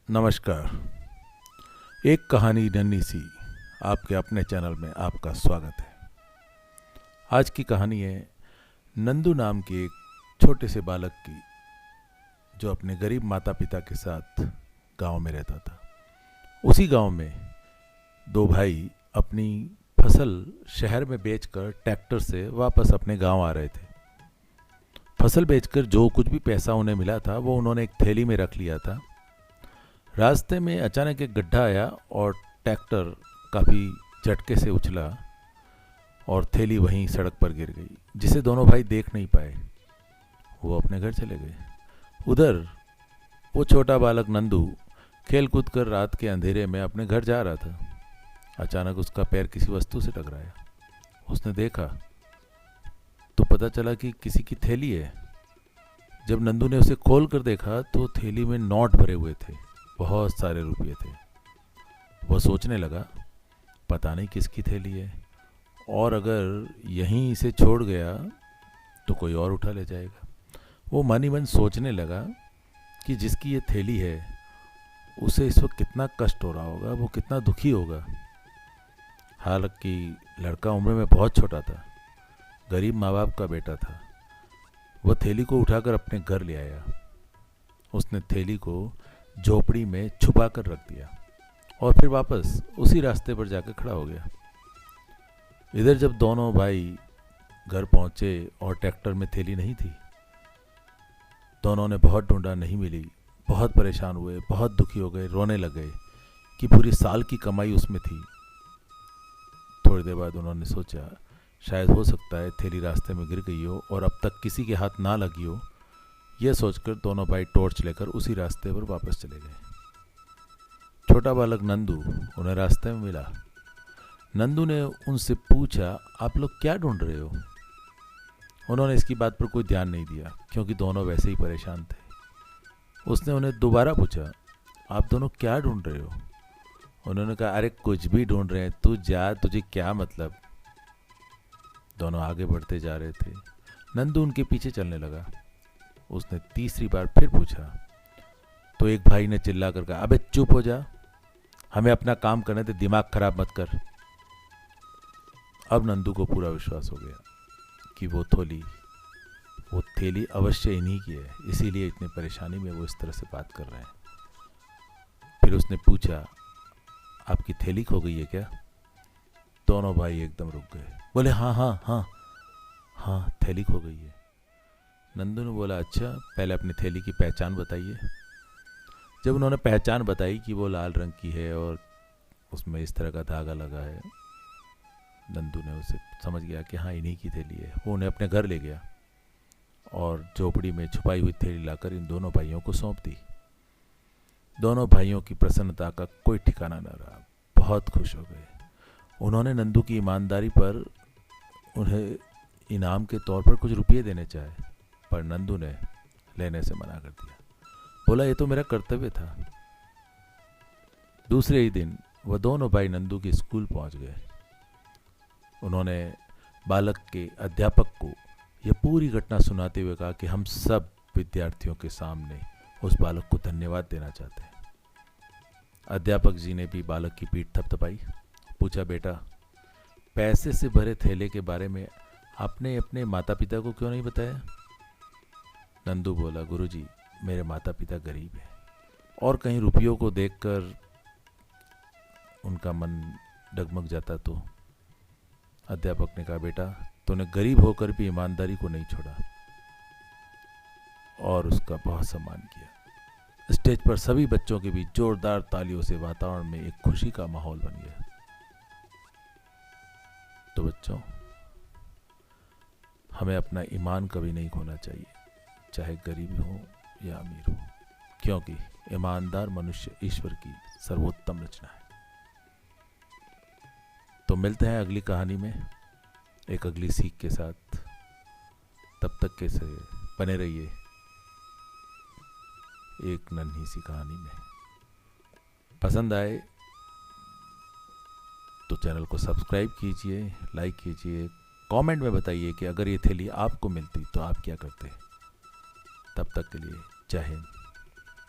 नमस्कार। एक कहानी नन्ही सी आपके अपने चैनल में आपका स्वागत है। आज की कहानी है नंदू नाम के एक छोटे से बालक की, जो अपने गरीब माता पिता के साथ गांव में रहता था। उसी गांव में दो भाई अपनी फसल शहर में बेचकर ट्रैक्टर से वापस अपने गांव आ रहे थे। फसल बेचकर जो कुछ भी पैसा उन्हें मिला था वो उन्होंने एक थैली में रख लिया था। रास्ते में अचानक एक गड्ढा आया और ट्रैक्टर काफ़ी झटके से उछला और थैली वहीं सड़क पर गिर गई, जिसे दोनों भाई देख नहीं पाए। वो अपने घर चले गए। उधर वो छोटा बालक नंदू खेल कूद कर रात के अंधेरे में अपने घर जा रहा था। अचानक उसका पैर किसी वस्तु से टकराया। उसने देखा तो पता चला कि किसी की थैली है। जब नंदू ने उसे खोल कर देखा तो थैली में नोट भरे हुए थे, बहुत सारे रुपये थे। वह सोचने लगा, पता नहीं किसकी थैली है, और अगर यहीं इसे छोड़ गया तो कोई और उठा ले जाएगा। वो मन ही मन सोचने लगा कि जिसकी ये थैली है उसे इस वक्त कितना कष्ट हो रहा होगा, वो कितना दुखी होगा। हालांकि लड़का उम्र में बहुत छोटा था, गरीब माँ बाप का बेटा था। वह थैली को उठाकर अपने घर ले आया। उसने थैली को झोपड़ी में छुपा कर रख दिया और फिर वापस उसी रास्ते पर जाकर खड़ा हो गया। इधर जब दोनों भाई घर पहुंचे और ट्रैक्टर में थैली नहीं थी, दोनों ने बहुत ढूंढा, नहीं मिली। बहुत परेशान हुए, बहुत दुखी हो गए, रोने लगे कि पूरी साल की कमाई उसमें थी। थोड़ी देर बाद उन्होंने सोचा, शायद हो सकता है थैली रास्ते में गिर गई हो और अब तक किसी के हाथ ना लगी हो। यह सोचकर दोनों भाई टॉर्च लेकर उसी रास्ते पर वापस चले गए। छोटा बालक नंदू उन्हें रास्ते में मिला। नंदू ने उनसे पूछा, आप लोग क्या ढूंढ रहे हो? उन्होंने इसकी बात पर कोई ध्यान नहीं दिया, क्योंकि दोनों वैसे ही परेशान थे। उसने उन्हें दोबारा पूछा, आप दोनों क्या ढूंढ रहे हो? उन्होंने कहा, अरे कुछ भी ढूंढ रहे हैं, तू जा, तुझे क्या मतलब। दोनों आगे बढ़ते जा रहे थे। नंदू उनके पीछे चलने लगा। उसने तीसरी बार फिर पूछा तो एक भाई ने चिल्ला कर कहा, अबे चुप हो जा, हमें अपना काम करने दे, दिमाग खराब मत कर। अब नंदू को पूरा विश्वास हो गया कि वो थैली अवश्य इन्हीं की है, इसीलिए इतनी परेशानी में वो इस तरह से बात कर रहे हैं। फिर उसने पूछा, आपकी थैली खो गई है क्या? दोनों भाई एकदम रुक गए, बोले हाँ हाँ हाँ हाँ, थैली खो गई है। नंदू ने बोला, अच्छा, पहले अपनी थैली की पहचान बताइए। जब उन्होंने पहचान बताई कि वो लाल रंग की है और उसमें इस तरह का धागा लगा है, नंदू ने उसे समझ गया कि हाँ, इन्हीं की थैली है। वो उन्हें अपने घर ले गया और झोपड़ी में छुपाई हुई थैली लाकर इन दोनों भाइयों को सौंप दी। दोनों भाइयों की प्रसन्नता का कोई ठिकाना न रहा, बहुत खुश हो गए। उन्होंने नंदू की ईमानदारी पर उन्हें इनाम के तौर पर कुछ रुपये देने चाहे, पर नंदू ने लेने से मना कर दिया। बोला, ये तो मेरा कर्तव्य था। दूसरे ही दिन वह दोनों भाई नंदू के स्कूल पहुंच गए। उन्होंने बालक के अध्यापक को यह पूरी घटना सुनाते हुए कहा कि हम सब विद्यार्थियों के सामने उस बालक को धन्यवाद देना चाहते हैं। अध्यापक जी ने भी बालक की पीठ थपथपाई। पूछा, बेटा, पैसे से भरे थैले के बारे में आपने अपने माता पिता को क्यों नहीं बताया? नंदू बोला, गुरुजी, मेरे माता पिता गरीब हैं, और कहीं रुपयों को देखकर उनका मन डगमग जाता तो। अध्यापक ने कहा, बेटा, तूने गरीब होकर भी ईमानदारी को नहीं छोड़ा, और उसका बहुत सम्मान किया। स्टेज पर सभी बच्चों के बीच जोरदार तालियों से वातावरण में एक खुशी का माहौल बन गया। तो बच्चों, हमें अपना ईमान कभी नहीं खोना चाहिए, चाहे गरीब हो या अमीर हो, क्योंकि ईमानदार मनुष्य ईश्वर की सर्वोत्तम रचना है। तो मिलते हैं अगली कहानी में एक अगली सीख के साथ। तब तक के से बने रहिए एक नन्ही सी कहानी में। पसंद आए तो चैनल को सब्सक्राइब कीजिए, लाइक कीजिए, कमेंट में बताइए कि अगर ये थैली आपको मिलती तो आप क्या करते। तब तक के लिए जय हिंद।